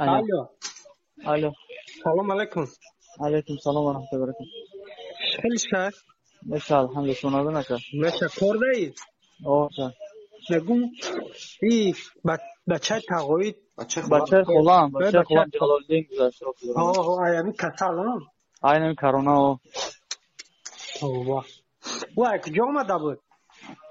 Alo. Alo. Alo. Salam alaikum. Aleyküm selam ve rahmetullahi ve berekatuhu. خیلی شهر Neşe elhamdülillah şuna naka. مثل کرده ای Oça. نگون ای بچه تقوید Başar Kolan, Başar بچه Kolan Celaluddin güzel şey ها okuyor. ها ایمی کسال ها Aynen Karona o. توبه و کجا آمده بود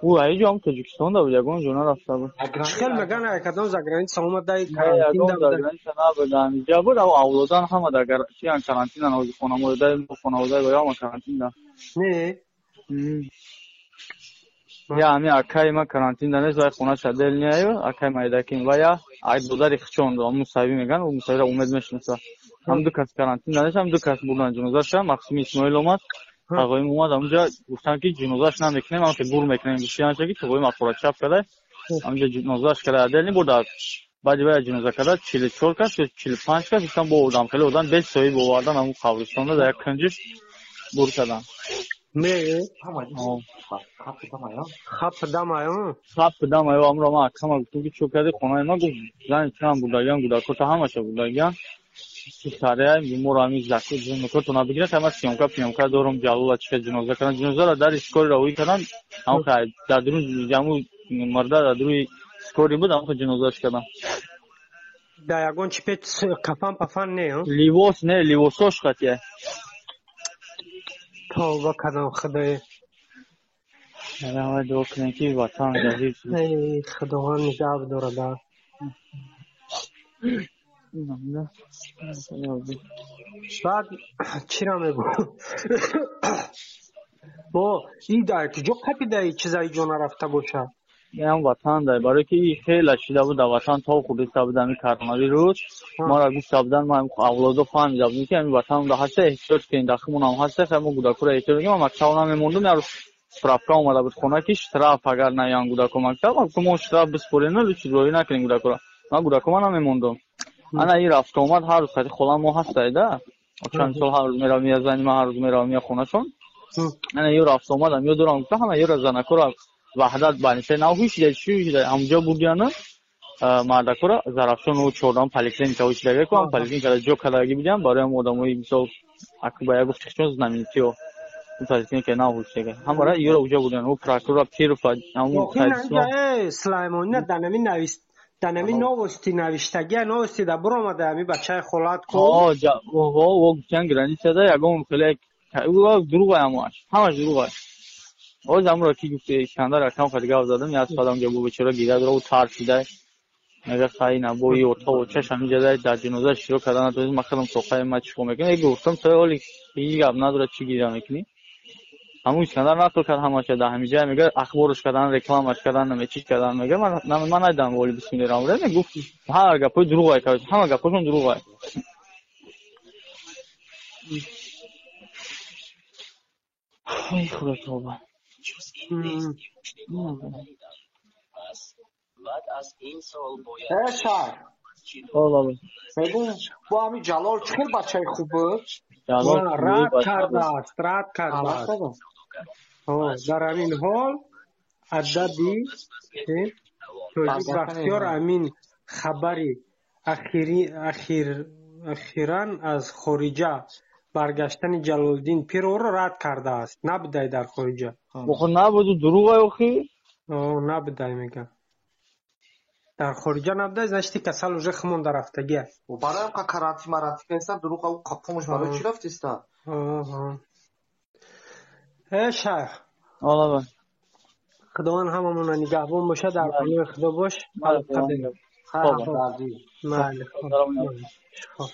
Bu ayı cam Tacikistan'da bu yagon jona rafta bu. خیلی مگن ایکدام زگرانی آمده ای Ne کرانتین yagon ده da بوده güven sana böyle cevabı da avludan ama da şey karantina o konamoda ya ama karantina. نه Ya ami akay ma karantina ne zay khona shadel ne ayo akay maydakin va ya ay dozar ikhchon do musavi megan u musavi umed meshnasa. Ham du kas karantina ne ham du kas bulan junuza sha Maxim Ismoil omad. Taqoim omad amja guftan ki junuzash nameknem am ke gur meknem bishan ki taqoim akhora chap kada amja junuzash kada adelni boda baji baya junuza kada 44 kas 45 kas istan bo odam khale odan 5 soyi bo vardan am qabristonda da yakıncı bur kadan. نه Oh. خب دم آیا Sap dam ayo amra ma akşam çünkü çok hadi konay ma yani tam budayan gudako ta hamaşa budayan sare murami zakı cunu ko tuna bigre ama siyonka dorum jalula çıka junoza kana junoza dar skor rawi kanan ama kay dadrun jamu marda dadru skori bud ama junoza çıkadan دا یگون چی پیچ کفان پفان نه ها livos ne livososh qatiye توبه کدام خدای yani ama doknen ki vatan gazir ای خدا نگاه بداره دا بعد چی را میگو با این در کجا کپیده ای چیزایی جون رفته باشه یعنی وطن داره برای که خیلی شیده بود در وطن تا خودی سابدن کارنامه روز ما را گوش سابدن ما اولادو فهمیده بودیم که این وطن ده هسته احتیاج که این داخمون هم هسته خیلی ما گوداکو را احتیاج کنیم مکتب هم میموندم یارو سرافکا اومده بود خونه که شتراف اگر نه یان گوداکو مکتب ما شتراف بسپوریم نه چیز روی نکنیم گوداکو را ما گوداکو من هم میموندم انا این رفت اومد هر روز خیلی خودم ما هسته ده چند سال هر روز میرم یا زنی ما هر روز میرم یا خونه شون انا یه رفت اومدم یه دوران گفتم همه یه روز زنکو را وحدت بانیشه ناویش ده چی ده همجا بودیانه مادکورا زرافشون و چوردان پالیکلین کاوش دیگه کوام پالیکلین کلا جو کلاگی بیدیم برای موداموی مثال اکبای گفت چون زنمیتیو پالیکلین که ناویش دیگه همراه یه رو اونجا بودن و پراکورا پیر فاج همون خیلی سلیمانی نه دنمی نویست دنمی نوستی نوشتگی نوستی در برام آدمی بچه خالات کو و گفتن گرانی شده یگون خیلی او دروغه همش دروغه او زمان کی گفته شاندار رقم خریگاه دادم یا سلام جبو بچرا گیرا درو تار شده مگه خاین ابوی اوتا و چش همین جدای در جنازه شروع کردن تو مثلا سوخای ما چیکار میکنی گفتم تو ولی هیچ گپ نداره چی گیرا میکنی همون شاندار ناتو کرد همش ده همین جای میگه اخبارش کردن رکلامش کردن نمی چی کردن میگه من ندیدم ولی بسم الله الرحمن الرحیم گفت هر گپ دروغه که همه گپشون دروغه ای خدا توبه شهر والله بگو با همین جلال خیلی بچه خوب بود جلال رد کرده است در همین حال عددی توجیه بختیار امین خبری اخیراً از خارجه برگشتن جلالدین پیر او را رد کرده است نبوده در خارجه بخور نبود دروغه اخی نبوده میگم در خارجه نبوده زشتی کسل اوژه خمون در رفتگی است و برای هم که کرانتی مرانتی که ایستن دروغه او قپومش برای چی رفت ایستن ای شیخ والله خداوند هممون نگهبان باشه در پناه خدا باش خب خب